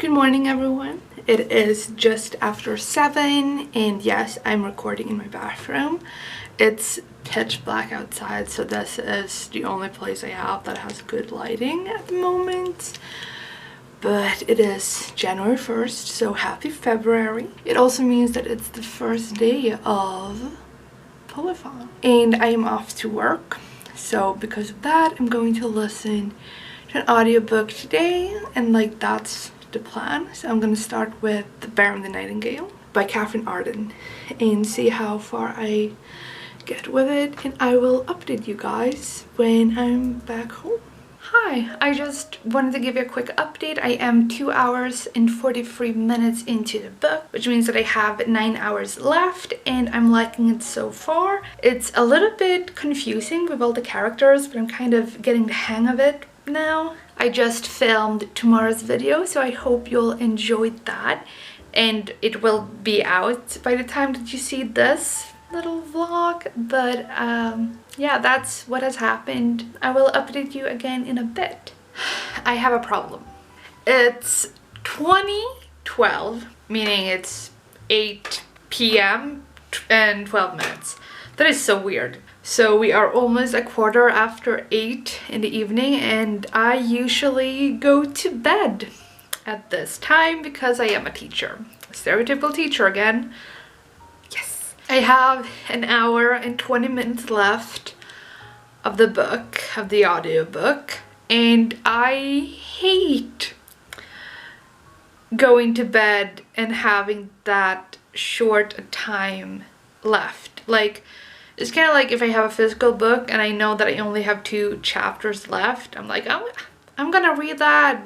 Good morning, everyone. It is just after 7 and yes, I'm recording in my bathroom. It's pitch black outside, so this is the only place I have that has good lighting at the moment. But it is January 1st, so happy February. It also means that it's the first day of Polarthon. And I am off to work, so because of that, I'm going to listen to an audiobook today, and that's the plan. So I'm gonna start with The Bear and the Nightingale by Catherine Arden and see how far I get with it, and I will update you guys when I'm back home. Hi, I just wanted to give you a quick update. I am 2 hours and 43 minutes into the book, which means that I have 9 hours left, and I'm liking it so far. It's a little bit confusing with all the characters, but I'm kind of getting the hang of it now. I just filmed tomorrow's video, so I hope you'll enjoy that, and it will be out by the time that you see this little vlog. But yeah, that's what has happened. I will update you again in a bit. I have a problem. It's 2012, meaning it's 8 p.m. and 12 minutes. That is so weird. So we are almost a quarter after 8 in the evening, and I usually go to bed at this time because I am a teacher. A stereotypical teacher again. Yes. I have an hour and 20 minutes left of the book, of the audiobook, and I hate going to bed and having that short a time left. It's kind of like if I have a physical book and I know that I only have 2 chapters left, I'm like, I'm gonna read that.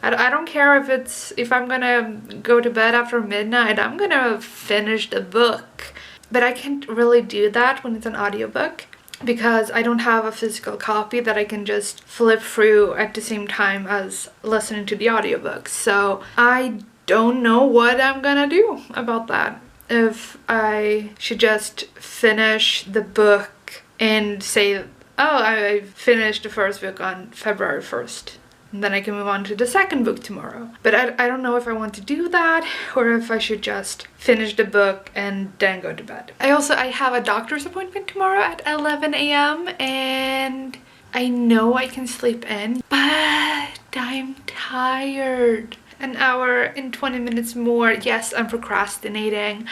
I don't care if I'm gonna go to bed after midnight, I'm gonna finish the book. But I can't really do that when it's an audiobook because I don't have a physical copy that I can just flip through at the same time as listening to the audiobook. So I don't know what I'm gonna do about that. If I should just finish the book and say, oh, I finished the first book on February 1st. And then I can move on to the second book tomorrow. But I don't know if I want to do that or if I should just finish the book and then go to bed. I have a doctor's appointment tomorrow at 11 a.m. and I know I can sleep in, but I'm tired. An hour and 20 minutes more. Yes, I'm procrastinating.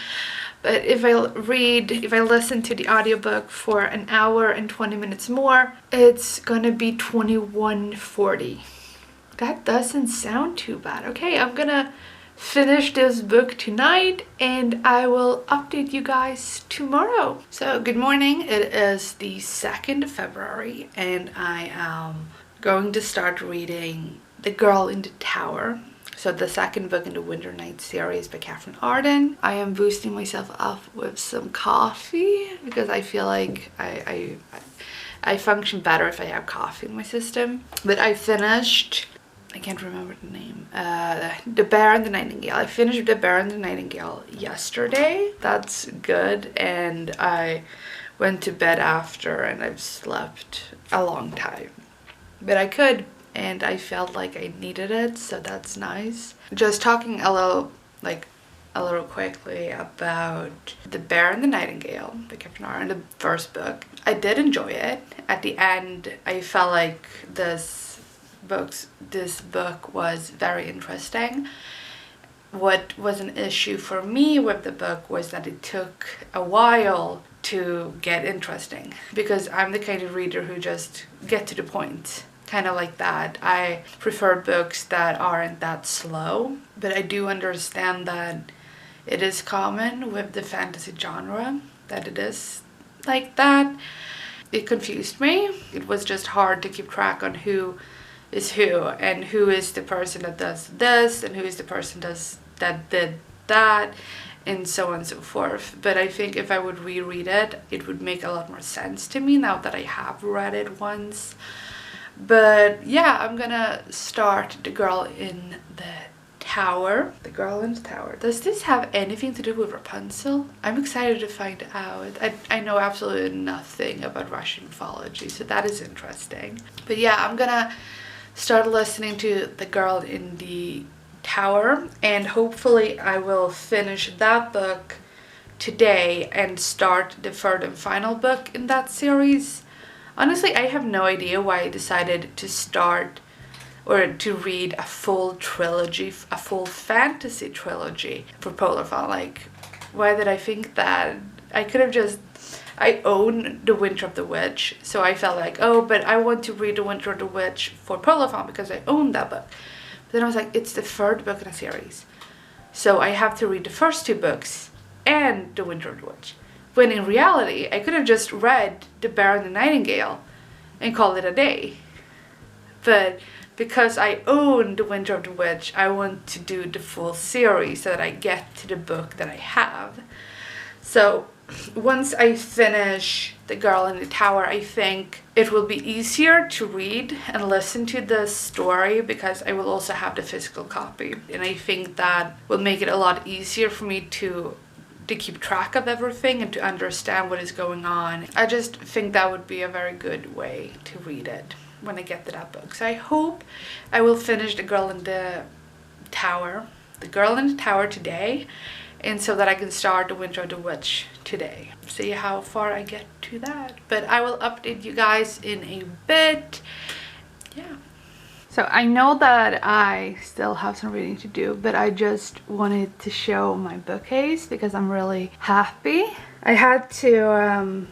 But if I listen to the audiobook for an hour and 20 minutes more, it's gonna be 21:40. That doesn't sound too bad. Okay, I'm gonna finish this book tonight and I will update you guys tomorrow. So good morning. It is the 2nd of February and I am going to start reading The Girl in the Tower. So the second book in the Winter Night series by Catherine Arden. I am boosting myself up with some coffee because I feel like I function better if I have coffee in my system. But I finished, I can't remember the name, The Bear and the Nightingale. I finished The Bear and the Nightingale yesterday. That's good. And I went to bed after and I've slept a long time. But I could. And I felt like I needed it, so that's nice. Just talking a little quickly about The Bear and the Nightingale by Catherine Arden, the first book. I did enjoy it. At the end, I felt like this book was very interesting. What was an issue for me with the book was that it took a while to get interesting because I'm the kind of reader who just get to the point. Kind of like that. I prefer books that aren't that slow, but I do understand that it is common with the fantasy genre that it is like that. It confused me. It was just hard to keep track on who is who and who is the person that does this and who is the person that did that and so on and so forth. But I think if I would reread it, it would make a lot more sense to me now that I have read it once. But yeah, I'm gonna start The Girl in the Tower. The Girl in the Tower. Does this have anything to do with Rapunzel? I'm excited to find out. I know absolutely nothing about Russian mythology, so that is interesting. But yeah, I'm gonna start listening to The Girl in the Tower, and hopefully I will finish that book today and start the third and final book in that series. Honestly, I have no idea why I decided to start or to read a full trilogy, a full fantasy trilogy for Polarthon. Like, why did I think that? I could have just, I own The Winter of the Witch, so I felt like, oh, but I want to read The Winter of the Witch for Polarthon because I own that book. But then I was like, it's the third book in a series, so I have to read the first two books and The Winter of the Witch. When in reality, I could have just read The Bear and the Nightingale and called it a day. But because I own The Winter of the Witch, I want to do the full series so that I get to the book that I have. So once I finish The Girl in the Tower, I think it will be easier to read and listen to the story because I will also have the physical copy. And I think that will make it a lot easier for me to keep track of everything and to understand what is going on. I just think that would be a very good way to read it when I get to that book. So I hope I will finish The Girl in the Tower today, and so that I can start The Winter of the Witch today. See how far I get to that. But I will update you guys in a bit. Yeah. So I know that I still have some reading to do, but I just wanted to show my bookcase because I'm really happy. I had to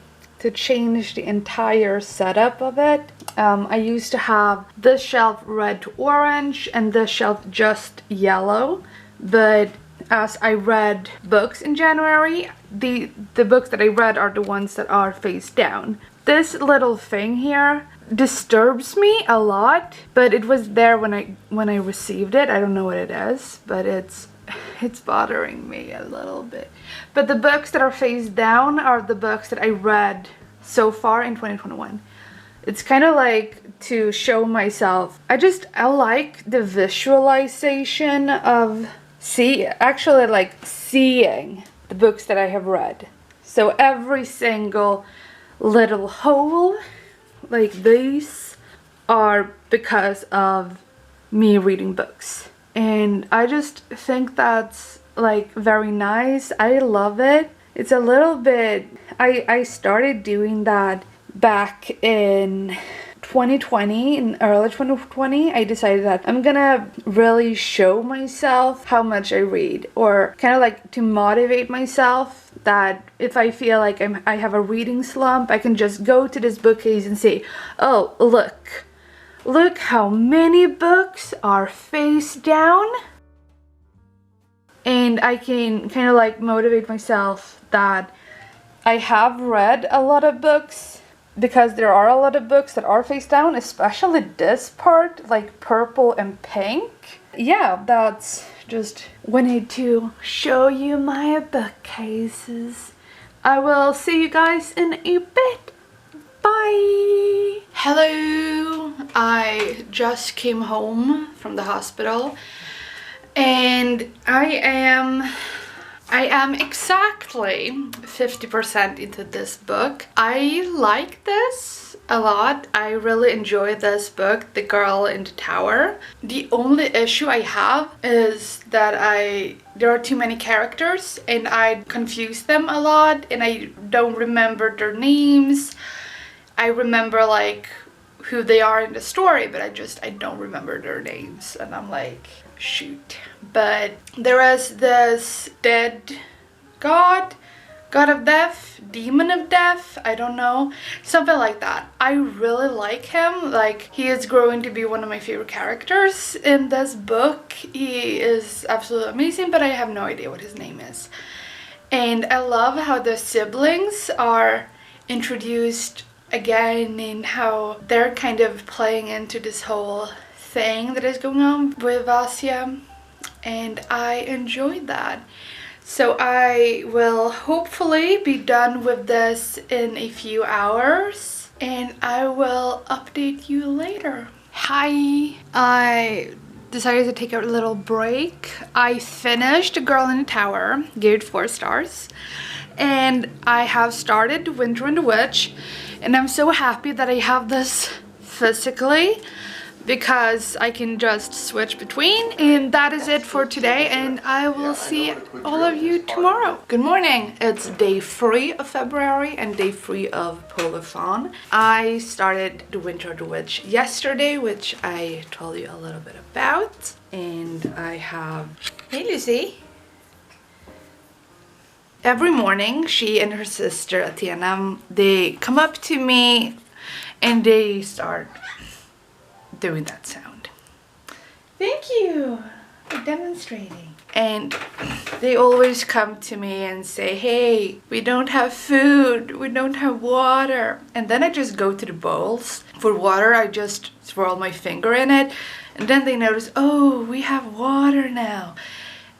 change the entire setup of it. I used to have this shelf red to orange and this shelf just yellow, but as I read books in January, the books that I read are the ones that are face down. This little thing here disturbs me a lot, but it was there when I received it. I don't know what it is, but it's bothering me a little bit. But the books that are face down are the books that I read so far in 2021. It's kind of like to show myself. I like the visualization of seeing the books that I have read. So every single little hole like these are because of me reading books, and I just think that's like very nice. I love it. It's a little bit, I started doing that back in 2020, in early 2020. I decided that I'm gonna really show myself how much I read, or kind of like to motivate myself that if I feel like I have a reading slump, I can just go to this bookcase and say, oh, look how many books are face down. And I can kind of like motivate myself that I have read a lot of books, because there are a lot of books that are face down, especially this part, like purple and pink. Yeah, that's just wanted to show you my bookcases. I will see you guys in a bit. Bye! Hello! I just came home from the hospital, and I am exactly 50% into this book. I like this a lot. I really enjoy this book, The Girl in the Tower. The only issue I have is that there are too many characters and I confuse them a lot and I don't remember their names. I remember like who they are in the story, but I don't remember their names, and I'm like, shoot. But there is this dead god of death, demon of death, I don't know, something like that. I really like him. Like, he is growing to be one of my favorite characters in this book. He is absolutely amazing, but I have no idea what his name is. And I love how the siblings are introduced again, and how they're kind of playing into this whole thing that is going on with Vasya, and I enjoyed that. So I will hopefully be done with this in a few hours, and I will update you later. Hi, I decided to take a little break. I finished The Girl in the Tower, gave it 4 stars, and I have started Winter and the Witch, and I'm so happy that I have this physically, because I can just switch between. And that is it for today, and I will see all of you tomorrow. Good morning. It's day 3 of February and day 3 of Polarthon. I started the Winter of the Witch yesterday, which I told you a little bit about. And I have... Hey, Lucy. Every morning, she and her sister, Athena, they come up to me and they start doing that sound. Thank you for demonstrating. And they always come to me and say, hey, we don't have food, we don't have water. And then I just go to the bowls. For water, I just swirl my finger in it. And then they notice, oh, we have water now.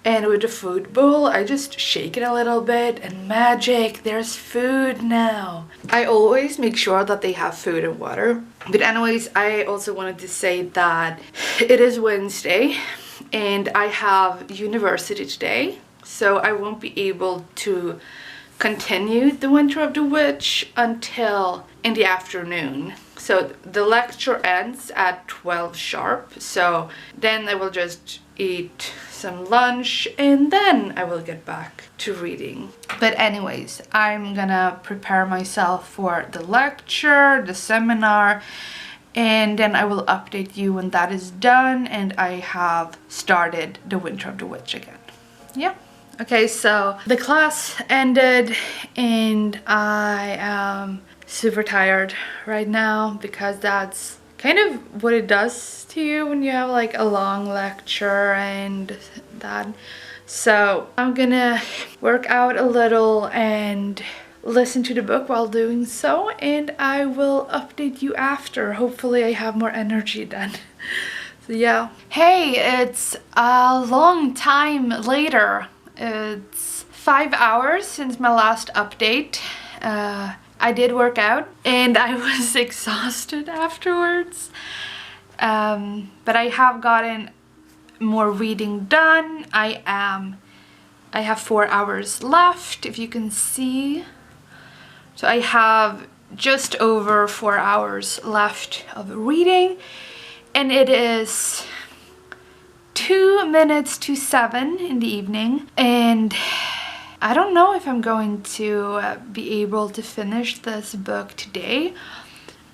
And with the food bowl, I just shake it a little bit and magic, there's food now. I always make sure that they have food and water. But anyways, I also wanted to say that it is Wednesday and I have university today. So I won't be able to continue the Winter of the Witch until in the afternoon. So the lecture ends at 12 sharp. So then I will just eat some lunch and then I will get back to reading. But anyways, I'm gonna prepare myself for the lecture, the seminar, and then I will update you when that is done and I have started the Winter of the Witch again. Yeah. Okay, so the class ended and I am super tired right now because that's kind of what it does to you when you have like a long lecture and that. So I'm gonna work out a little and listen to the book while doing so, and I will update you after. Hopefully I have more energy then. So yeah. Hey, it's a long time later. It's 5 hours since my last update. I did work out and I was exhausted afterwards, but I have gotten more reading done. I have 4 hours left, if you can see. So I have just over 4 hours left of reading, and it is 2 minutes to 7 in the evening, and I don't know if I'm going to be able to finish this book today.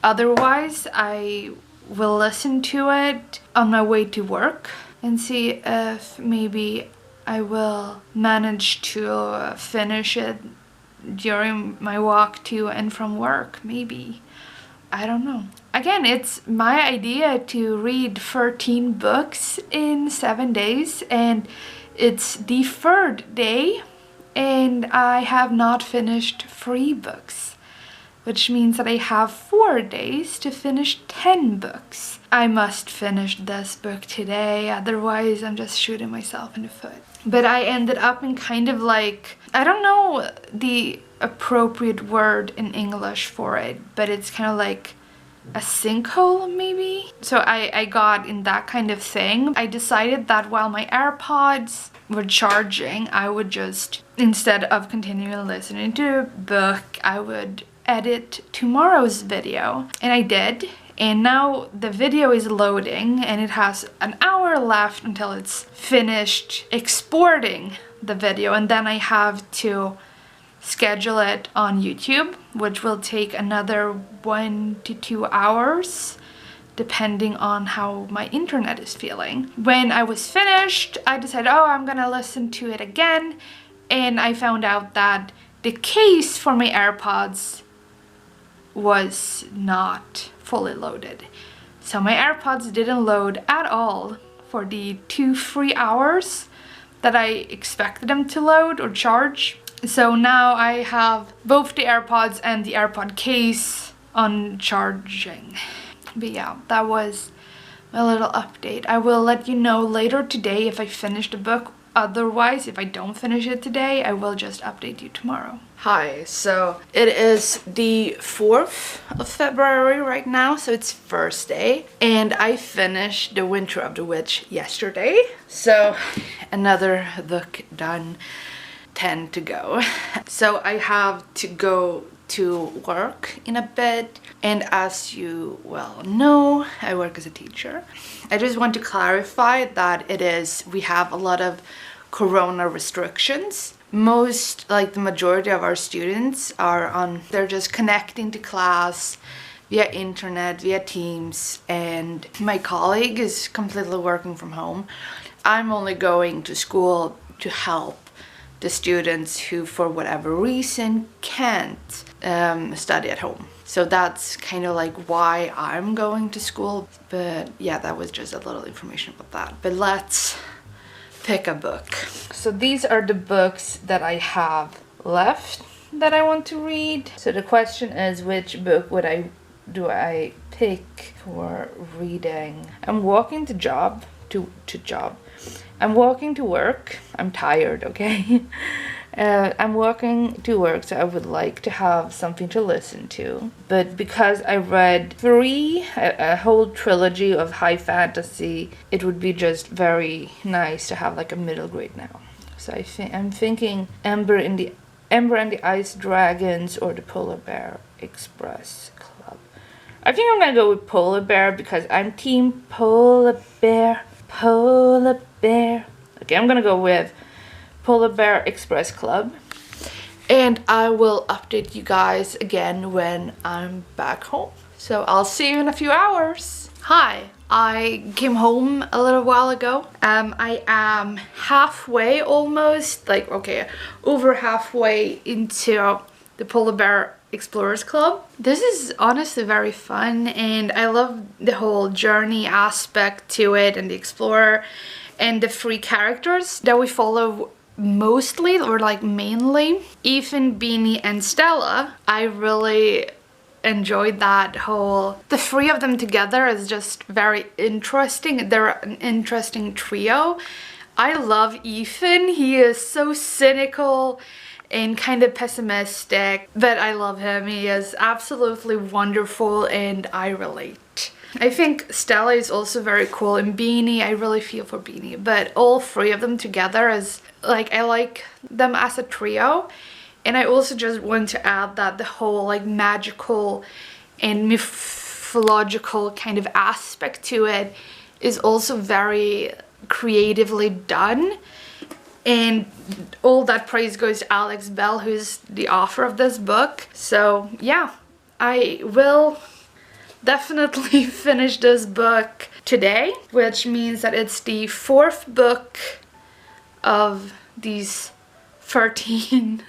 Otherwise, I will listen to it on my way to work and see if maybe I will manage to finish it during my walk to and from work, maybe. I don't know. Again, it's my idea to read 13 books in 7 days, and it's the 3rd day. And I have not finished 3 books, which means that I have 4 days to finish 10 books. I must finish this book today, otherwise I'm just shooting myself in the foot. But I ended up in kind of like, I don't know the appropriate word in English for it, but it's kind of like a sinkhole maybe? So I got in that kind of thing. I decided that while my AirPods were charging, I would just, instead of continuing listening to the book, I would edit tomorrow's video. And I did. And now the video is loading and it has an hour left until it's finished exporting the video. And then I have to schedule it on YouTube, which will take another 1 to 2 hours depending on how my internet is feeling. When I was finished, I decided, oh, I'm gonna listen to it again, and I found out that the case for my AirPods was not fully loaded. So my AirPods didn't load at all for the 2-3 hours that I expected them to load or charge. So now I have both the AirPods and the AirPod case on charging. But yeah, that was my little update. I will let you know later today if I finish the book. Otherwise, if I don't finish it today, I will just update you tomorrow. Hi, so it is the 4th of February right now, so it's Thursday, and I finished the Winter of the Witch yesterday. So another book done, 10 to go. So I have to go to work in a bit. And as you well know, I work as a teacher. I just want to clarify that we have a lot of corona restrictions. Most, like the majority of our students they're just connecting to class via internet, via Teams, and my colleague is completely working from home. I'm only going to school to help the students who, for whatever reason, can't study at home. So that's kind of like why I'm going to school. But yeah, that was just a little information about that. But let's pick a book. So these are the books that I have left that I want to read. So the question is, which book do I pick for reading? I'm walking to job. I'm walking to work. I'm tired, okay? I'm walking to work, so I would like to have something to listen to. But because I read a whole trilogy of high fantasy, it would be just very nice to have like a middle grade now. So I'm thinking Ember and the Ice Dragons or the Polar Bear Express Club. I think I'm gonna go with Polar Bear because I'm team Polar Bear. Polar Bear. Okay, I'm gonna go with Polar Bear Express Club. And I will update you guys again when I'm back home. So I'll see you in a few hours. Hi, I came home a little while ago. I am halfway almost, over halfway into the Polar Bear Explorers Club. This is honestly very fun, and I love the whole journey aspect to it, and the explorer and the three characters that we follow mostly, or like mainly, Ethan, Beanie, and Stella. I really enjoyed the three of them together is just very interesting. They're an interesting trio. I love Ethan. He is so cynical and kind of pessimistic, but I love him. He is absolutely wonderful and I relate. I think Stella is also very cool, and Beanie, I really feel for Beanie, but all three of them together is like, I like them as a trio. And I also just want to add that the whole like magical and mythological kind of aspect to it is also very creatively done. And all that praise goes to Alex Bell, who's the author of this book. So yeah, I will definitely finish this book today, which means that it's the fourth book of these 13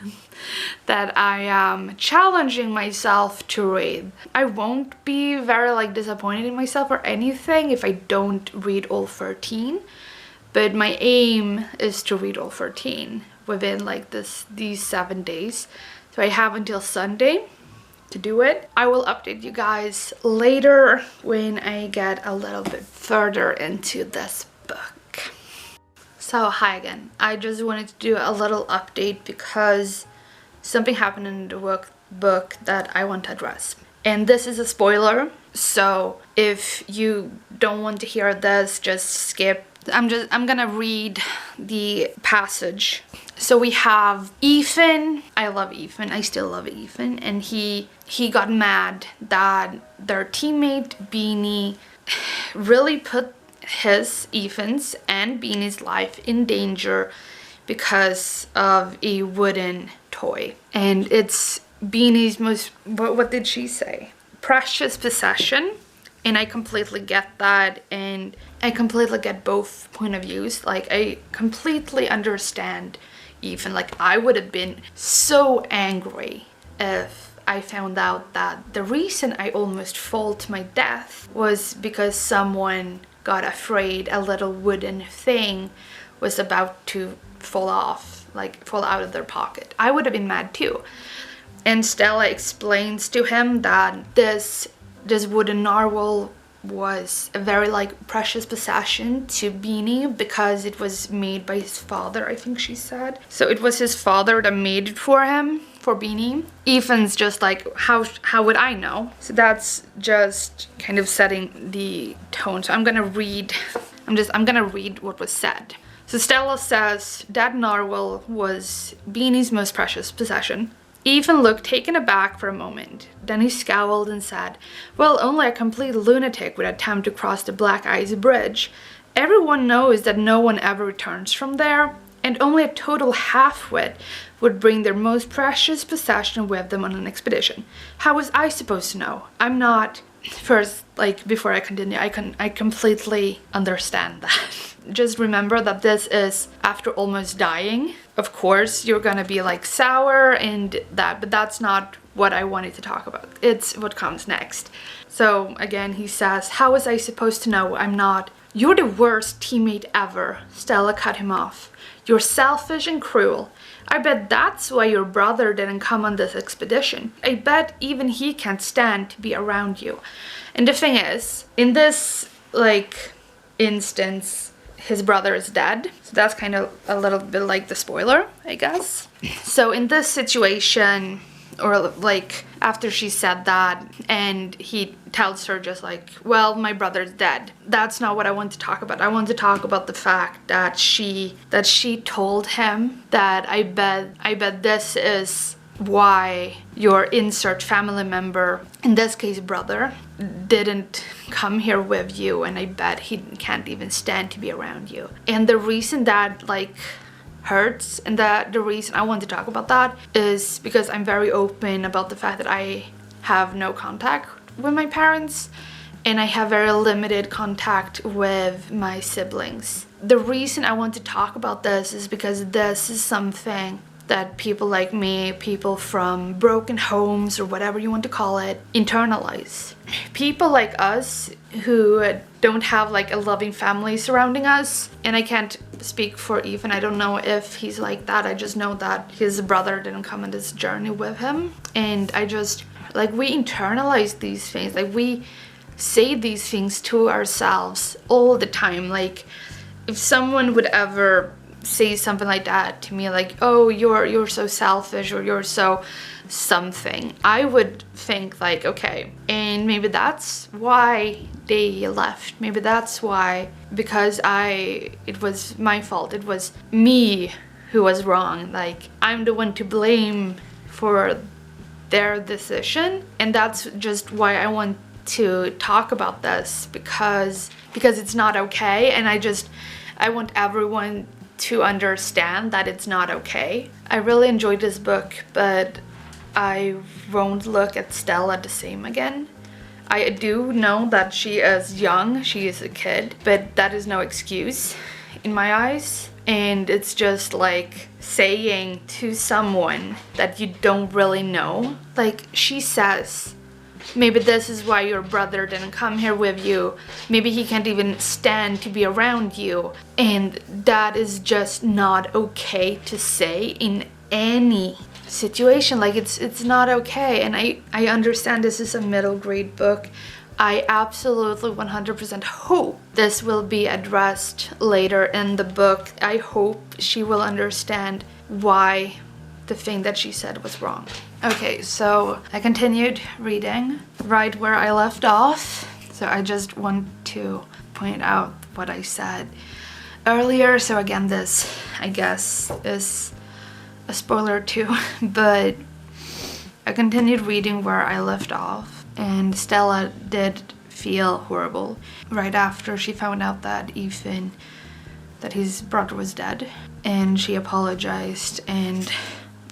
that I am challenging myself to read. I won't be very disappointed in myself or anything if I don't read all 13. But my aim is to read all 13 within these 7 days. So I have until Sunday to do it. I will update you guys later when I get a little bit further into this book. So hi again. I just wanted to do a little update because something happened in the book that I want to address. And this is a spoiler. So if you don't want to hear this, just skip. I'm gonna read the passage. So we have Ethan. I love Ethan. I still love Ethan. And he got mad that their teammate Beanie really put Ethan's and Beanie's life in danger because of a wooden toy. And it's Beanie's most, what did she say? Precious possession. And I completely get that, and I completely get both point of views. I completely understand Ethan. I would have been so angry if I found out that the reason I almost fall to my death was because someone got afraid a little wooden thing was about to fall off, fall out of their pocket. I would have been mad too. And Stella explains to him that this wooden narwhal was a very precious possession to Beanie because it was made by his father, I think she said. So it was his father that made it for him, for Beanie. Ethan's just how would I know? So that's just kind of setting the tone. So I'm gonna read what was said. So Stella says that narwhal was Beanie's most precious possession. Ethan looked taken aback for a moment. Then he scowled and said, "Well, only a complete lunatic would attempt to cross the Black Ice Bridge. Everyone knows that no one ever returns from there, and only a total half-wit would bring their most precious possession with them on an expedition. How was I supposed to know? I'm not..." First, like, before I continue, I completely understand that. Just remember that this is after almost dying. Of course, you're gonna be like sour and that, but that's not what I wanted to talk about. It's what comes next. So again, he says, "How was I supposed to know? I'm not..." "You're the worst teammate ever," Stella cut him off. "You're selfish and cruel. I bet that's why your brother didn't come on this expedition. I bet even he can't stand to be around you." And the thing is, in this, like, instance, his brother is dead. So that's kind of a little bit like the spoiler, I guess. So in this situation, or like after she said that and he tells her just like, "Well, my brother's dead," that's not what I want to talk about. I want to talk about the fact that she told him that I bet this is why your insert family member, in this case brother, didn't come here with you, and I bet he can't even stand to be around you. And the reason that like hurts, and that the reason I want to talk about that is because I'm very open about the fact that I have no contact with my parents and I have very limited contact with my siblings. The reason I want to talk about this is because this is something that people like me, people from broken homes or whatever you want to call it, internalize. People like us who don't have like a loving family surrounding us, and I can't speak for Ethan, I don't know if he's like that, I just know that his brother didn't come on this journey with him, and I just, like, we internalize these things, like we say these things to ourselves all the time. Like if someone would ever say something like that to me, like, "Oh, you're so selfish," or "You're so something," I would think like, okay, and maybe that's why they left. Maybe that's why, because it was my fault. It was me who was wrong. Like I'm the one to blame for their decision, and that's just why I want to talk about this, because it's not okay, and I want everyone to understand that it's not okay. I really enjoyed this book, but I won't look at Stella the same again. I do know that she is young, she is a kid, but that is no excuse in my eyes. And it's just like saying to someone that you don't really know, like she says, "Maybe this is why your brother didn't come here with you. Maybe he can't even stand to be around you." And that is just not okay to say in any situation. Like it's not okay. And I understand this is a middle grade book. I absolutely 100% hope this will be addressed later in the book. I hope she will understand why the thing that she said was wrong. Okay, so I continued reading right where I left off. So I just want to point out what I said earlier. So again, this, I guess, is a spoiler too, but I continued reading where I left off, and Stella did feel horrible right after she found out that that his brother was dead, and she apologized and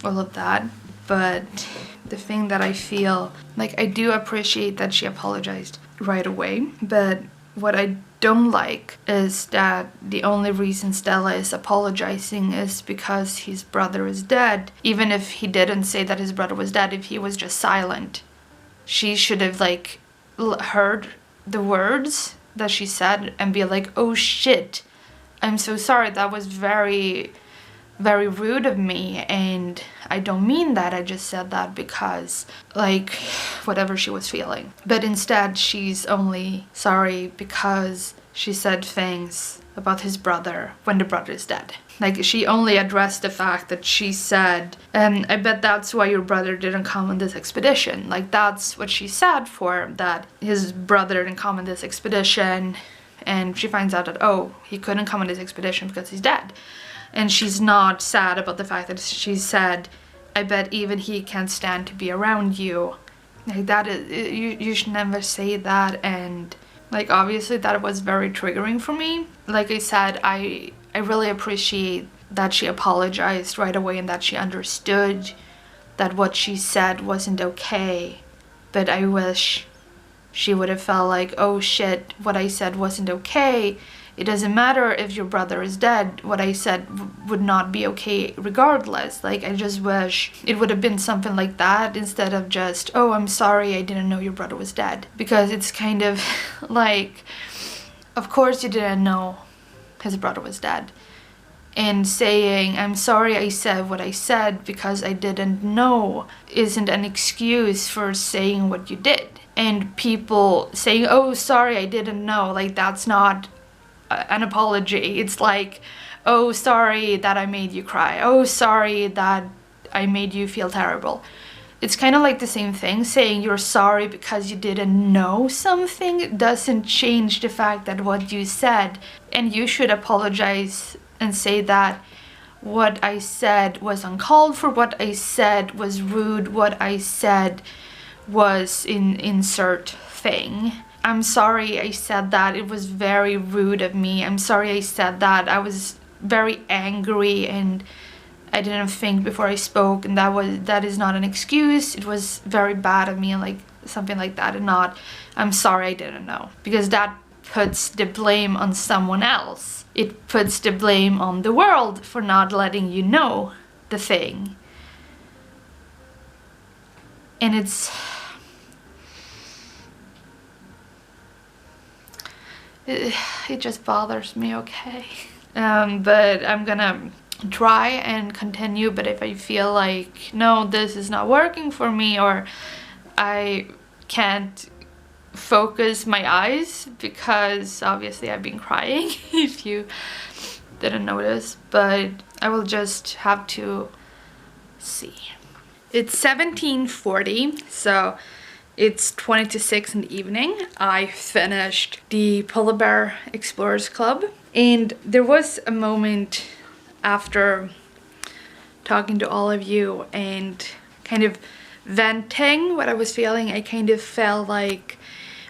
all of that. But the thing that I feel, like, I do appreciate that she apologized right away, but what I don't like is that the only reason Stella is apologizing is because his brother is dead. Even if he didn't say that his brother was dead, if he was just silent, she should have like heard the words that she said and be like, "Oh shit, I'm so sorry, that was very, very rude of me, and I don't mean that, I just said that because," like, whatever she was feeling. But instead, she's only sorry because she said things about his brother when the brother is dead. Like, she only addressed the fact that she said, "I bet that's why your brother didn't come on this expedition." Like, that's what she said, for that his brother didn't come on this expedition, and she finds out that, oh, he couldn't come on this expedition because he's dead. And she's not sad about the fact that she said, I bet even he can't stand to be around you. Like, that is, you should never say that. And like, obviously that was very triggering for me. Like I said, I really appreciate that she apologized right away and that she understood that what she said wasn't okay. But I wish she would have felt like, oh shit, what I said wasn't okay. It doesn't matter if your brother is dead. What I said would not be okay regardless. Like, I just wish it would have been something like that instead of just, oh, I'm sorry, I didn't know your brother was dead. Because it's kind of like, of course you didn't know his brother was dead. And saying, I'm sorry I said what I said because I didn't know, isn't an excuse for saying what you did. And people saying, oh, sorry, I didn't know, like, that's not an apology. It's like, oh, sorry that I made you cry. Oh, sorry that I made you feel terrible. It's kind of like the same thing. Saying you're sorry because you didn't know something doesn't change the fact that what you said, and you should apologize and say that what I said was uncalled for, what I said was rude, what I said was insert thing. I'm sorry I said that. It was very rude of me. I'm sorry I said that. I was very angry and I didn't think before I spoke, and that is not an excuse. It was very bad of me, and like something like that, and not, I'm sorry I didn't know. Because that puts the blame on someone else. It puts the blame on the world for not letting you know the thing. And it just bothers me, okay? But I'm gonna try and continue, but if I feel like, no, this is not working for me, or I can't focus my eyes, because obviously I've been crying if you didn't notice, but I will just have to see. It's 17:40, so it's 20 to 6 in the evening. I finished the Polar Bear Explorers Club, and there was a moment after talking to all of you and kind of venting what I was feeling. I kind of felt like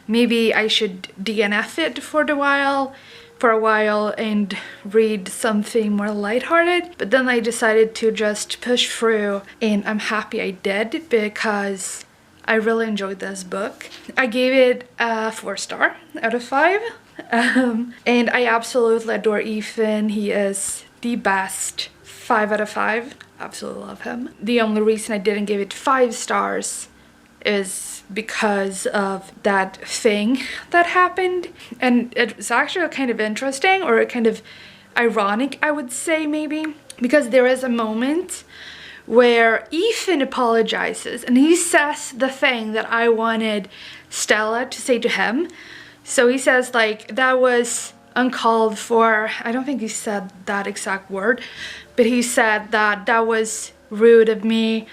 maybe I should DNF it for a while and read something more lighthearted. But then I decided to just push through, and I'm happy I did, because I really enjoyed this book. I gave it a 4-star out of 5. And I absolutely adore Ethan. He is the best. 5 out of 5. Absolutely love him. The only reason I didn't give it 5 stars is because of that thing that happened. And it's actually kind of interesting, or kind of ironic, I would say, maybe, because there is a moment where Ethan apologizes and he says the thing that I wanted Stella to say to him. So he says, like, that was uncalled for. I don't think he said that exact word, but he said that that was rude of me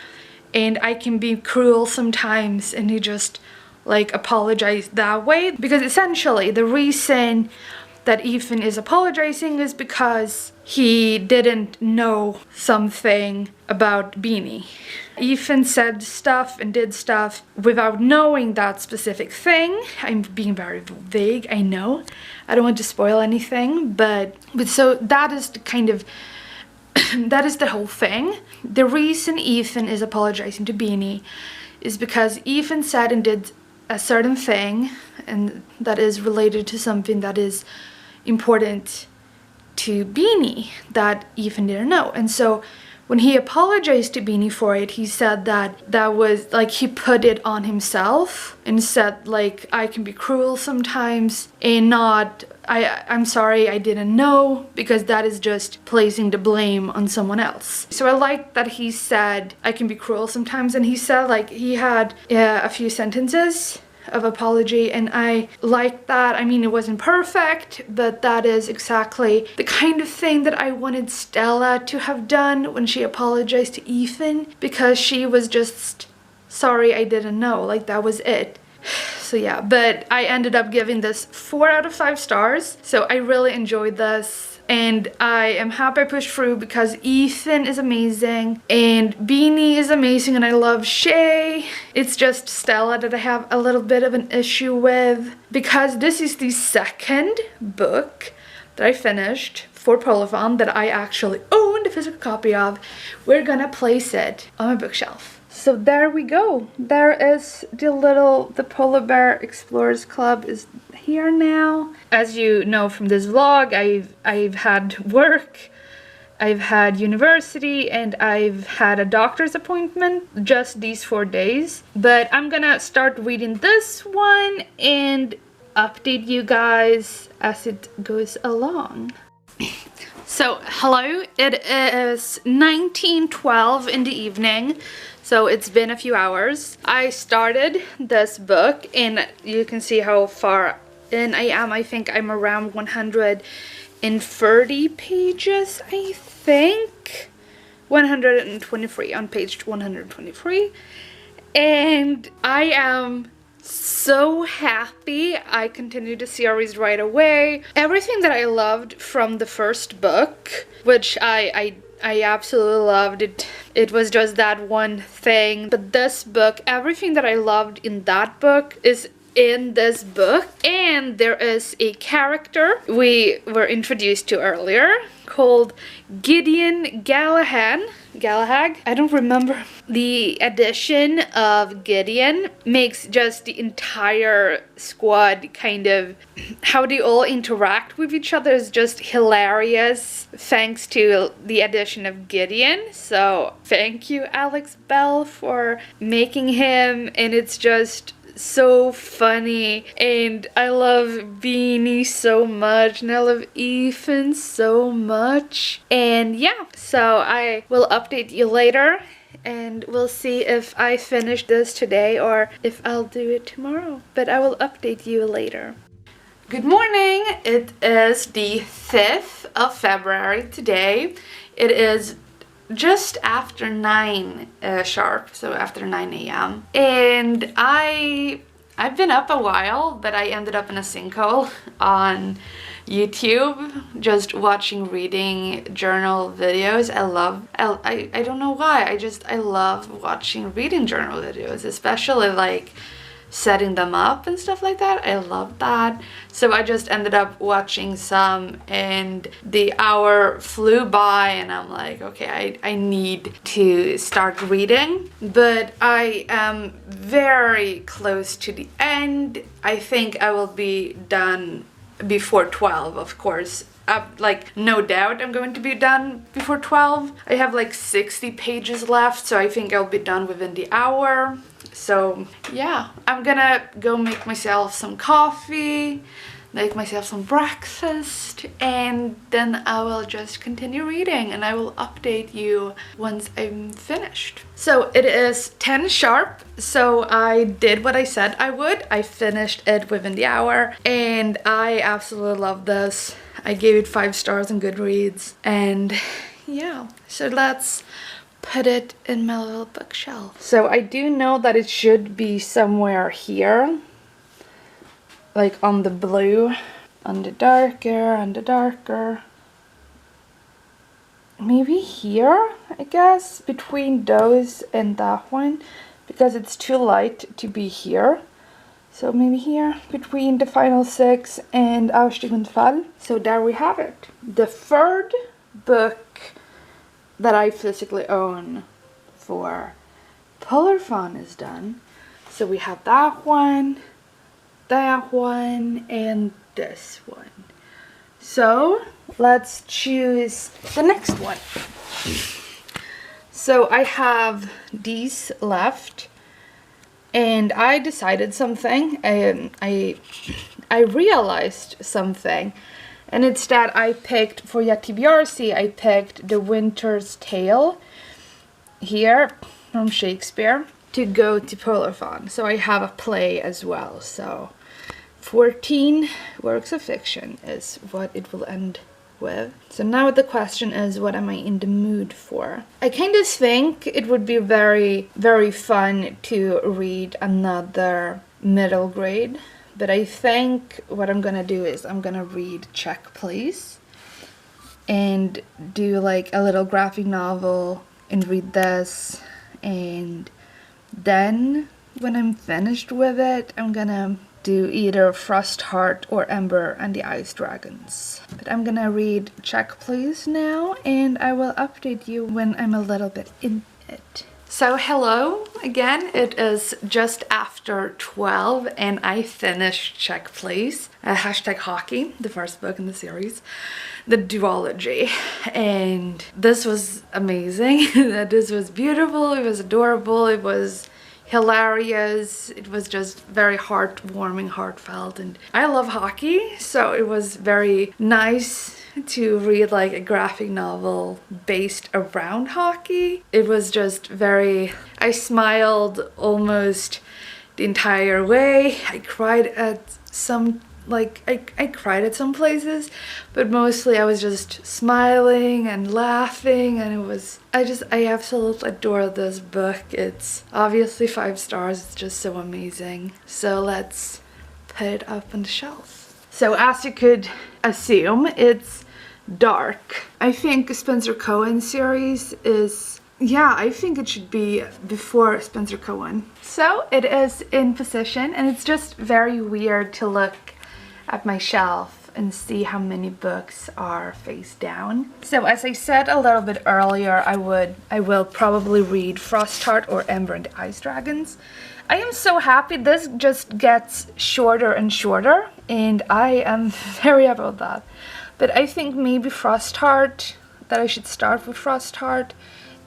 and I can be cruel sometimes, and he just like apologized that way, because essentially the reason that Ethan is apologizing is because he didn't know something about Beanie. Ethan said stuff and did stuff without knowing that specific thing. I'm being very vague, I know. I don't want to spoil anything, but so that is the kind of that is the whole thing. The reason Ethan is apologizing to Beanie is because Ethan said and did a certain thing, and that is related to something that is important to Beanie that Ethan didn't know. And so when he apologized to Beanie for it, he said that that was like, he put it on himself and said, like, I can be cruel sometimes, and not, I'm sorry I didn't know, because that is just placing the blame on someone else. So I like that he said I can be cruel sometimes, and he said, like, he had a few sentences of apology, and I like that. I mean, it wasn't perfect, but that is exactly the kind of thing that I wanted Stella to have done when she apologized to Ethan, because she was just sorry I didn't know, like, that was it. So yeah, but I ended up giving this 4 out of 5 stars. So I really enjoyed this. and I am happy I pushed through because Ethan is amazing and Beanie is amazing and I love Shay. It's just Stella that I have a little bit of an issue with because this is the second book that I finished for Polarthon that I actually owned a physical copy of. We're gonna place it on my bookshelf. So there we go. There is the Polar Bear Explorers Club is here now. As you know from this vlog, I've had work, I've had university, and I've had a doctor's appointment just these 4 days. But I'm gonna start reading this one and update you guys as it goes along. So hello, it is 19:12 in the evening, so it's been a few hours. I started this book and you can see how far in I am. I think I'm around 130 pages, I think. 123, on page 123. And I am so happy I continued the series right away. Everything that I loved from the first book, which I absolutely loved it. It was just that one thing. But this book, everything that I loved in that book is in this book. And there is a character we were introduced to earlier called Gideon Galahad. I don't remember. The addition of Gideon makes just the entire squad kind of, how they all interact with each other is just hilarious thanks to the addition of Gideon. So thank you, Alex Bell, for making him, and it's just so funny. And I love Beanie so much, and I love Ethan so much. And yeah, so I will update you later, and we'll see if I finish this today or if I'll do it tomorrow. But I will update you later. Good morning! It is the 5th of February today. It is just after 9 sharp, so after 9 a.m. And I've been up a while, but I ended up in a sinkhole on YouTube just watching reading journal videos. I don't know why, I love watching reading journal videos, especially like setting them up and stuff like that. I love that. So I just ended up watching some and the hour flew by and I'm like, okay, I need to start reading. But I am very close to the end. I think I will be done before 12, of course. Like, no doubt I'm going to be done before 12. I have like 60 pages left, so I think I'll be done within the hour. So yeah, I'm gonna go make myself some coffee, make myself some breakfast, and then I will just continue reading and I will update you once I'm finished. So it is 10 sharp, so I did what I said I would. I finished it within the hour and I absolutely love this. I gave it 5 stars on Goodreads, and yeah, so let's put it in my little bookshelf. So I do know that it should be somewhere here, like on the blue, on the darker, maybe here, I guess, between those and that one, because it's too light to be here. So maybe here, between the final 6 and Aufstieg und Fall. So there we have it. The third book that I physically own for Polarthon is done. So we have that one, and this one. So let's choose the next one. So I have these left, and I decided something, and I realized something. And it's that I picked, for TBRC, I picked The Winter's Tale here from Shakespeare to go to Polarthon. So I have a play as well. So 14 works of fiction is what it will end with. So now the question is, what am I in the mood for? I kind of think it would be very, very fun to read another middle grade. But I think what I'm gonna do is I'm gonna read Check Please and do like a little graphic novel and read this, and then when I'm finished with it, I'm gonna do either Frostheart or Ember and the Ice Dragons. But I'm gonna read Check Please now, and I will update you when I'm a little bit in it. So hello again, it is just after 12 and I finished Check Please, hashtag hockey, the first book in the series, the duology, and this was amazing. This was beautiful, it was adorable, it was hilarious, it was just very heartwarming, heartfelt, and I love hockey, so it was very nice to read like a graphic novel based around hockey. It was just very, I smiled almost the entire way. I cried at some, like I cried at some places, but mostly I was just smiling and laughing, and it was, I absolutely adore this book. It's obviously 5 stars, it's just so amazing. So let's put it up on the shelf. So as you could assume, it's dark. I think Spencer Cohen series is, yeah, I think it should be before Spencer Cohen. So it is in position, and it's just very weird to look at my shelf and see how many books are face down. So as I said a little bit earlier, I will probably read Frostheart or Ember and the Ice Dragons. I am so happy this just gets shorter and shorter, and I am very happy about that. But I think maybe Frostheart, that I should start with Frostheart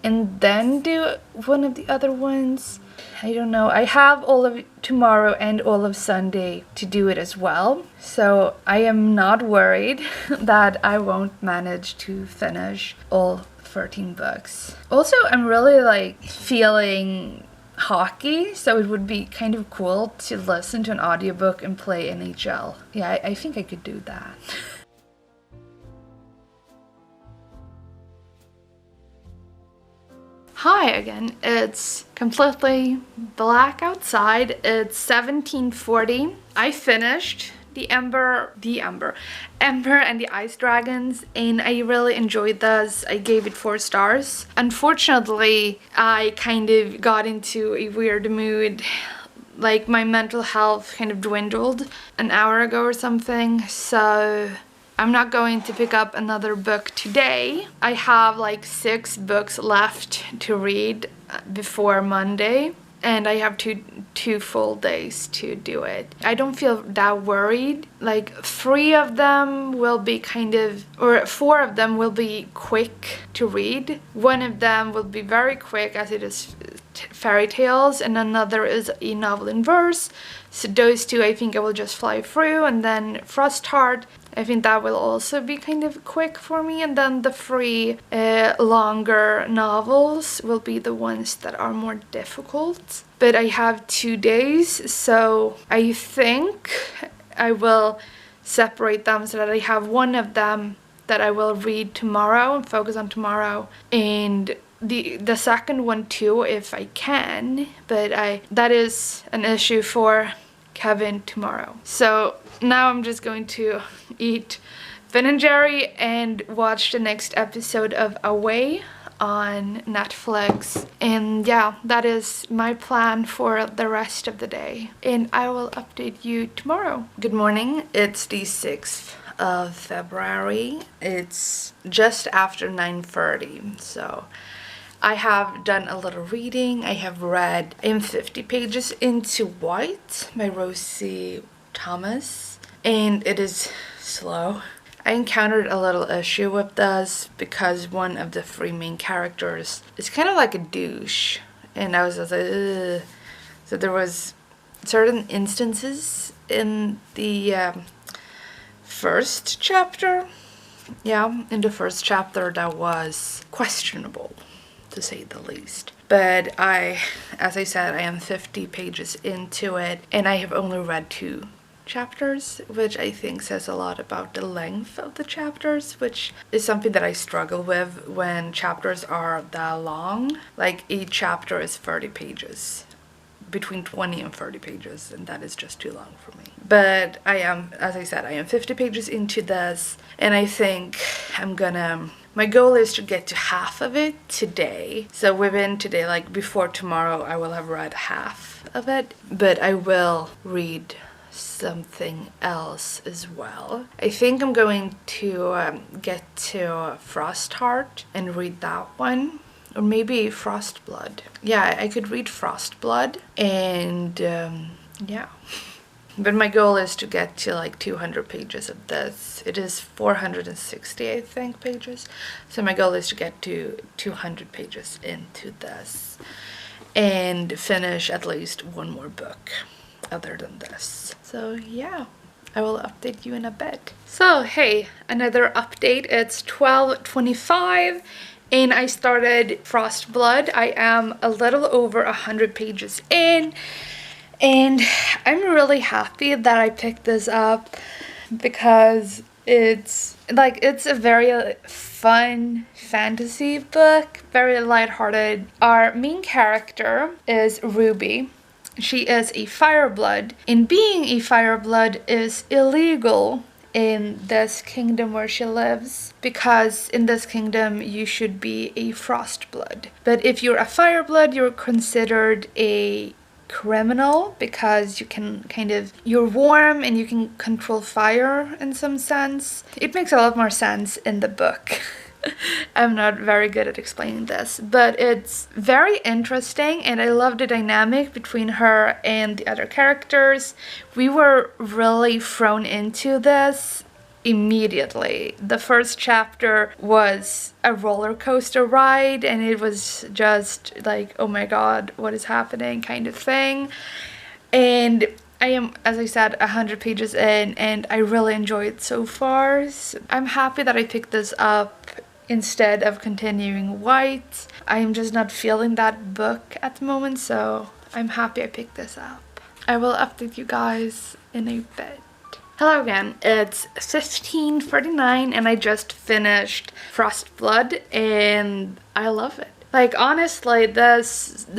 and then do one of the other ones. I don't know. I have all of tomorrow and all of Sunday to do it as well. So I am not worried that I won't manage to finish all 13 books. Also, I'm really like feeling hockey, so it would be kind of cool to listen to an audiobook and play NHL. Yeah, I think I could do that. Hi again, it's completely black outside. It's 17:40. I finished Ember and the Ice Dragons, and I really enjoyed this. I gave it 4 stars. Unfortunately, I kind of got into a weird mood. Like my mental health kind of dwindled an hour ago or something, so I'm not going to pick up another book today. I have like 6 books left to read before Monday, and I have two full days to do it. I don't feel that worried. Like 3 of them will be kind of, or 4 of them will be quick to read. 1 of them will be very quick as it is fairy tales, and another is a novel in verse. So those 2 I think I will just fly through, and then Frostheart, I think that will also be kind of quick for me, and then the 3 longer novels will be the ones that are more difficult. But I have 2 days, so I think I will separate them so that I have 1 of them that I will read tomorrow and focus on tomorrow, and the second one too if I can, but that is an issue for Kevin tomorrow. So now I'm just going to eat Ben & Jerry and watch the next episode of Away on Netflix, and yeah, that is my plan for the rest of the day, and I will update you tomorrow. Good morning, it's the 6th of February. It's just after 9:30, so I have done a little reading. I have read in 50 pages Into White by Rosie Thomas, and it is slow. I encountered a little issue with this because one of the 3 main characters is kind of like a douche, and I was just like, ugh. So there was certain instances in the first chapter, in the first chapter that was questionable, to say the least. But as I said, I am 50 pages into it, and I have only read 2 chapters, which I think says a lot about the length of the chapters, which is something that I struggle with when chapters are that long. Like each chapter is 30 pages. between 20 and 30 pages, and that is just too long for me. But I am, as I said, I am 50 pages into this, and I think my goal is to get to half of it today. So within today, like before tomorrow, I will have read half of it, but I will read something else as well. I think I'm going to get to Frostheart and read that one. Or maybe Frostblood. Yeah, I could read Frostblood, and yeah. But my goal is to get to like 200 pages of this. It is 460, I think, pages. So my goal is to get to 200 pages into this and finish at least one more book other than this. So yeah, I will update you in a bit. So hey, another update. It's 12:25. And I started Frostblood. I am a little over 100 pages in, and I'm really happy that I picked this up because it's a very fun fantasy book, very lighthearted. Our main character is Ruby. She is a fireblood, and being a fireblood is illegal in this kingdom where she lives, because in this kingdom you should be a frostblood. But if you're a fireblood, you're considered a criminal because you can you're warm and you can control fire in some sense. It makes a lot more sense in the book. I'm not very good at explaining this, but it's very interesting, and I love the dynamic between her and the other characters. We were really thrown into this immediately. The first chapter was a roller coaster ride, and it was just like, oh my god, what is happening kind of thing. And I am, as I said, 100 pages in, and I really enjoy it so far. So I'm happy that I picked this up instead of continuing White. I am just not feeling that book at the moment, so I'm happy I picked this up. I will update you guys in a bit. Hello again, it's 15:49 and I just finished Frostblood and I love it. Like, honestly, the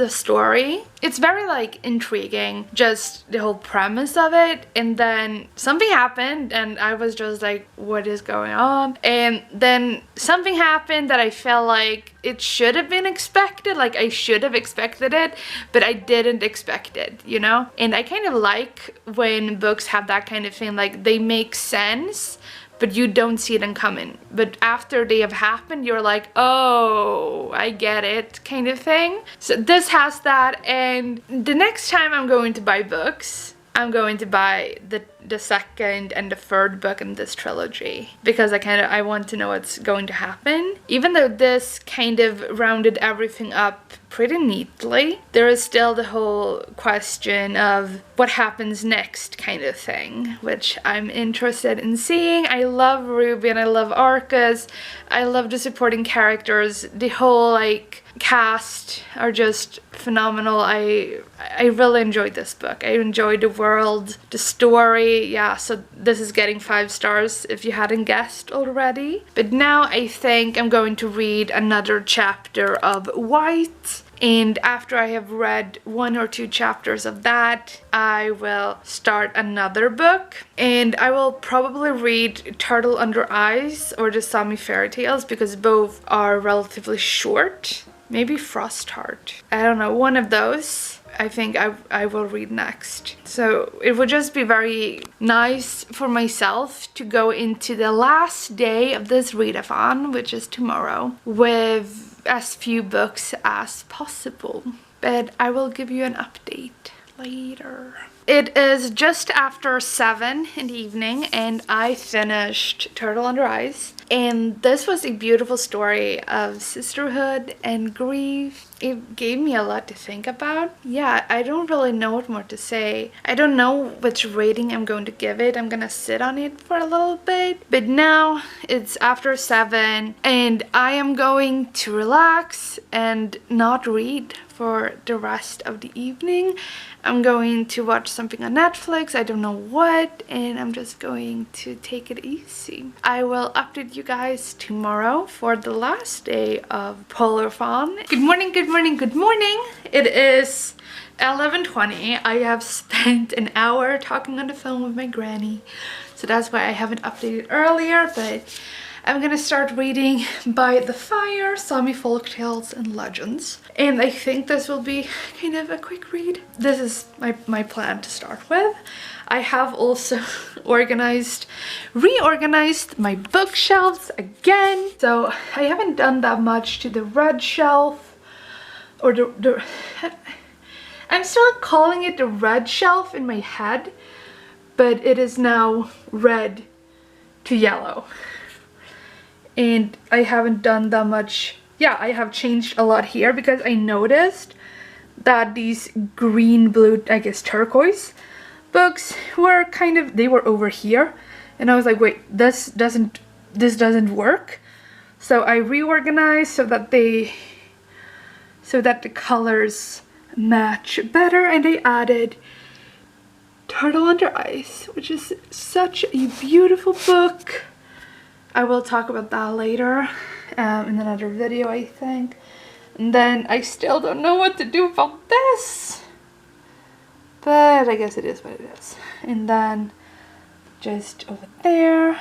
story, it's very, like, intriguing, just the whole premise of it, and then something happened, and I was just like, what is going on? And then something happened that I felt like it should have been expected, like, I should have expected it, but I didn't expect it, you know? And I kind of like when books have that kind of thing, like, they make sense, but you don't see them coming. But after they have happened, you're like, oh, I get it, kind of thing. So this has that, and the next time I'm going to buy books, I'm going to buy the second and the third book in this trilogy, because I want to know what's going to happen. Even though this kind of rounded everything up pretty neatly, there is still the whole question of what happens next kind of thing, which I'm interested in seeing. I love Ruby and I love Arcus. I love the supporting characters. The whole, like, cast are just phenomenal. I really enjoyed this book. I enjoyed the world, the story. Yeah, so this is getting 5 stars if you hadn't guessed already. But now I think I'm going to read another chapter of White, and after I have read 1 or 2 chapters of that, I will start another book, and I will probably read Turtle Under Ice or the Sami Fairy Tales, because both are relatively short. Maybe Frostheart. I don't know, one of those I think I will read next. So it would just be very nice for myself to go into the last day of this readathon, which is tomorrow, with as few books as possible. But I will give you an update later. It is just after 7 in the evening and I finished Turtle Under Ice. And this was a beautiful story of sisterhood and grief. It gave me a lot to think about. Yeah, I don't really know what more to say. I don't know which rating I'm going to give it. I'm gonna sit on it for a little bit. But now it's after 7 and I am going to relax and not read for the rest of the evening. I'm going to watch something on Netflix, I don't know what, and I'm just going to take it easy. I will update you guys tomorrow for the last day of Polarthon. Good morning, good morning, good morning. It is 11:20. I have spent an hour talking on the phone with my granny, so that's why I haven't updated earlier, but I'm gonna start reading By the Fire, Sami Folktales and Legends. And I think this will be kind of a quick read. This is my plan to start with. I have also reorganized my bookshelves again. So I haven't done that much to the red shelf, or I'm still calling it the red shelf in my head, but it is now red to yellow. And I haven't done that much. Yeah, I have changed a lot here because I noticed that these green, blue, I guess turquoise books were they were over here, and I was like, wait, this doesn't work. So I reorganized so that the colors match better, and I added Turtle Under Ice, which is such a beautiful book. I will talk about that later in another video, I think. And then I still don't know what to do about this, but I guess it is what it is. And then just over there,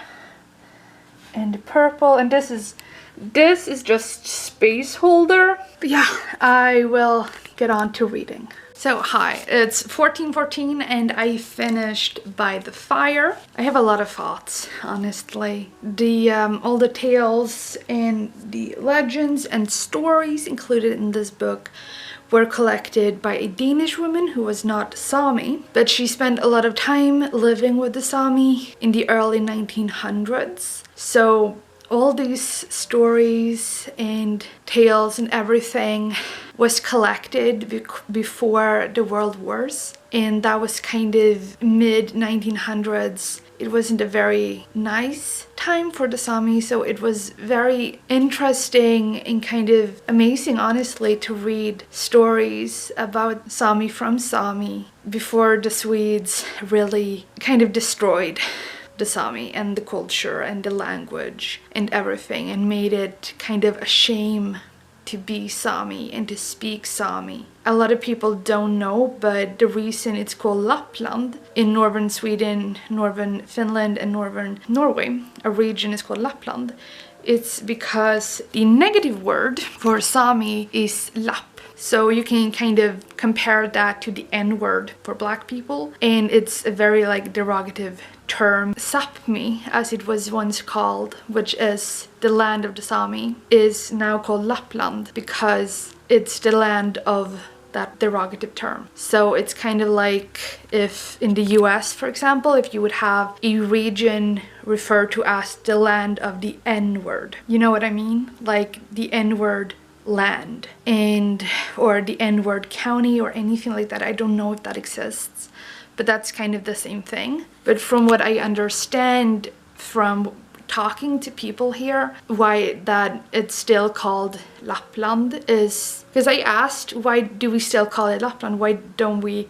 and the purple, and this is just space holder. But yeah, I will get on to reading. So hi, it's 14:14 and I finished By the Fire. I have a lot of thoughts, honestly. All the tales and the legends and stories included in this book were collected by a Danish woman who was not Sami, but she spent a lot of time living with the Sami in the early 1900s. So all these stories and tales and everything was collected before the World Wars, and that was kind of mid-1900s. It wasn't a very nice time for the Sami, so it was very interesting and kind of amazing, honestly, to read stories about Sami from Sami before the Swedes really kind of destroyed the Sami and the culture and the language and everything, and made it kind of a shame to be Sami and to speak Sami. A lot of people don't know, but the reason it's called Lapland in northern Sweden, northern Finland and northern Norway, a region is called Lapland, it's because the negative word for Sami is Lapp. So you can kind of compare that to the N-word for black people, and it's a very derogative term. Sápmi, as it was once called, which is the land of the Sami, is now called Lapland because it's the land of that derogative term. So it's kind of like if in the US, for example, if you would have a region referred to as the land of the N-word. You know what I mean? Like the N-word land, or the N-word county or anything like that. I don't know if that exists, but that's kind of the same thing. But from what I understand from talking to people here, why that it's still called Lapland is because I asked, why do we still call it Lapland? Why don't we,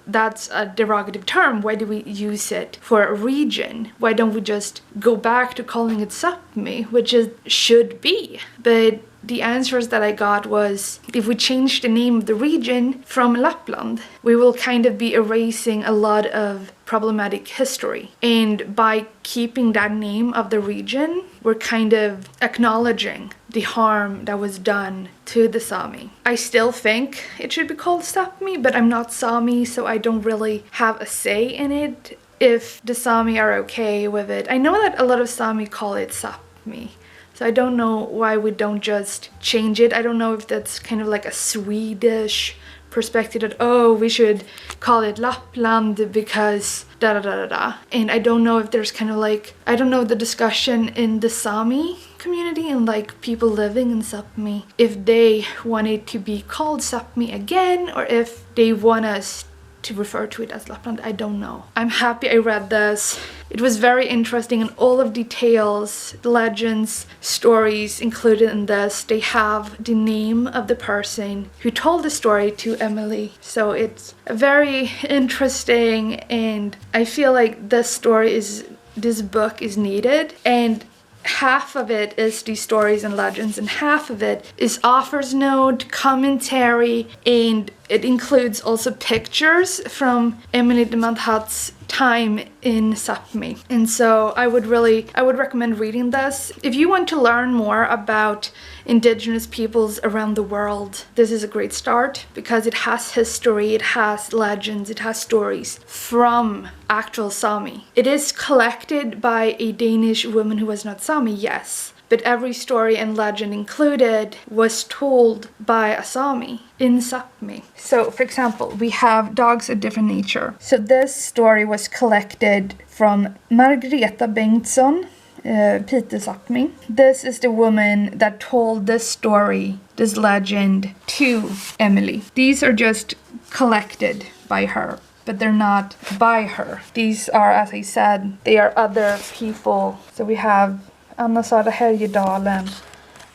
that's a derogative term, why do we use it for a region? Why don't we just go back to calling it Sápmi, which it should be? But the answers that I got was, if we change the name of the region from Lapland, we will kind of be erasing a lot of problematic history. And by keeping that name of the region, we're kind of acknowledging the harm that was done to the Sami. I still think it should be called Sápmi, but I'm not Sami, so I don't really have a say in it if the Sami are okay with it. I know that a lot of Sami call it Sápmi, so I don't know why we don't just change it. I don't know if that's kind of like a Swedish perspective that, oh, we should call it Lapland because da da da da da. And I don't know if there's kind of I don't know the discussion in the Sami community and people living in Sápmi, if they want it to be called Sápmi again, or if they want us to refer to it as Lapland, I don't know. I'm happy I read this. It was very interesting, and all of details, legends, stories included in this. They have the name of the person who told the story to Emily. So it's very interesting, and I feel like this book is needed, and half of it is these stories and legends, and half of it is author's note, commentary, and it includes also pictures from Emily de Monthat's time in Sápmi. And so I would recommend reading this. If you want to learn more about indigenous peoples around the world, this is a great start, because it has history, it has legends, it has stories from actual Sami. It is collected by a Danish woman who was not Sami, yes, but every story and legend included was told by a Sami in Sápmi. So, for example, we have dogs of different nature. So this story was collected from Margareta Bengtsson, Pite Sápmi. This is the woman that told this story, this legend, to Emily. These are just collected by her, but they're not by her. These are, as I said, they are other people. So we have Anna-Sara Härjedalen,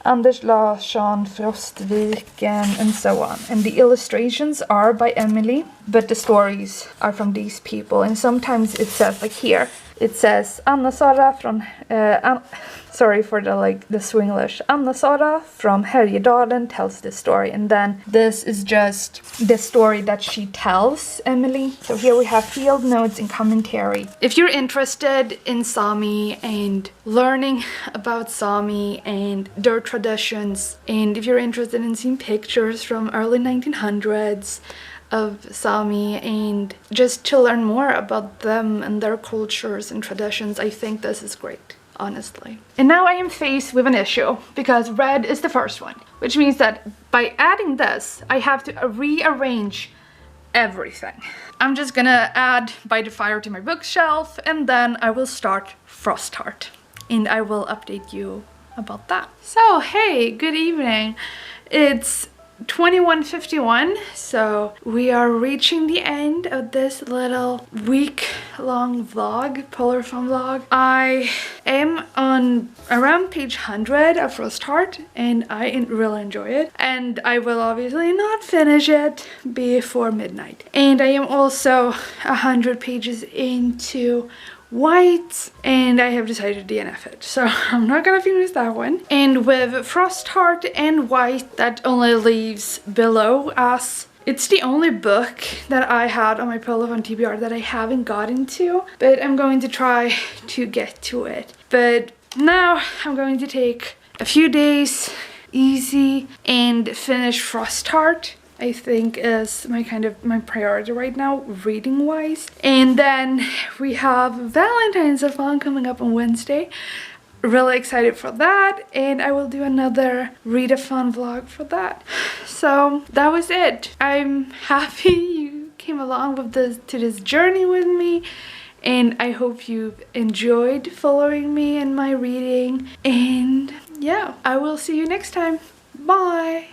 Anders Larsson, Frostviken, and so on. And the illustrations are by Emily, but the stories are from these people. And sometimes it says, like here, it says Anna-Sara from, sorry for the Swinglish. Anna-Sara from Härjedalen tells this story. And then this is just the story that she tells, Emily. So here we have field notes and commentary. If you're interested in Sami and learning about Sami and their traditions, and if you're interested in seeing pictures from early 1900s, of Sami, and just to learn more about them and their cultures and traditions, I think this is great, honestly. And now I am faced with an issue, because red is the first one, which means that by adding this, I have to rearrange everything. I'm just gonna add By the Fire to my bookshelf, and then I will start Frostheart, and I will update you about that. So, hey, good evening. It's 21:51, so we are reaching the end of this little week-long vlog, Polarthon vlog. I am on around page 100 of Frostheart, and I really enjoy it, and I will obviously not finish it before midnight. And I am also 100 pages into White, and I have decided to DNF it, so I'm not gonna finish that one. And with Frostheart and White, that only leaves Below Us. It's the only book that I had on my Polarthon TBR that I haven't gotten to, but I'm going to try to get to it. But now I'm going to take a few days easy and finish Frostheart. I think is my priority right now, reading wise. And then we have Valentine's Fun coming up on Wednesday. Really excited for that, and I will do another read-a-fun vlog for that. So that was it. I'm happy you came along with this journey with me, and I hope you've enjoyed following me in my reading. And yeah, I will see you next time. Bye.